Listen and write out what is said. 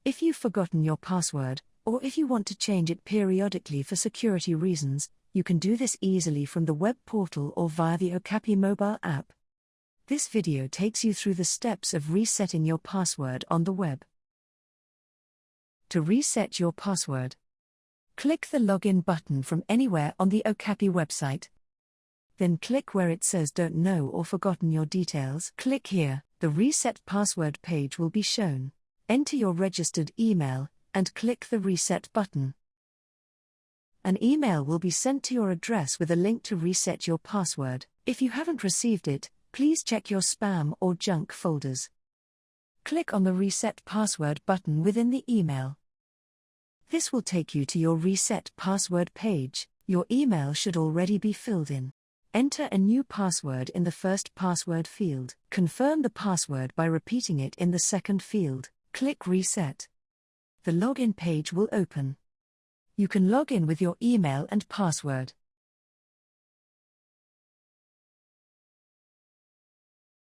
If you've forgotten your password, or if you want to change it periodically for security reasons, you can do this easily from the web portal or via the Okappy mobile app. This video takes you through the steps of resetting your password on the web. To reset your password, click the login button from anywhere on the Okappy website. Then click where it says Don't know or forgotten your details. Click here, the reset password page will be shown. Enter your registered email, and click the reset button. An email will be sent to your address with a link to reset your password. If you haven't received it, please check your spam or junk folders. Click on the Reset Password button within the email. This will take you to your Reset Password page. Your email should already be filled in. Enter a new password in the first password field. Confirm the password by repeating it in the second field. Click Reset. The login page will open. You can log in with your email and password.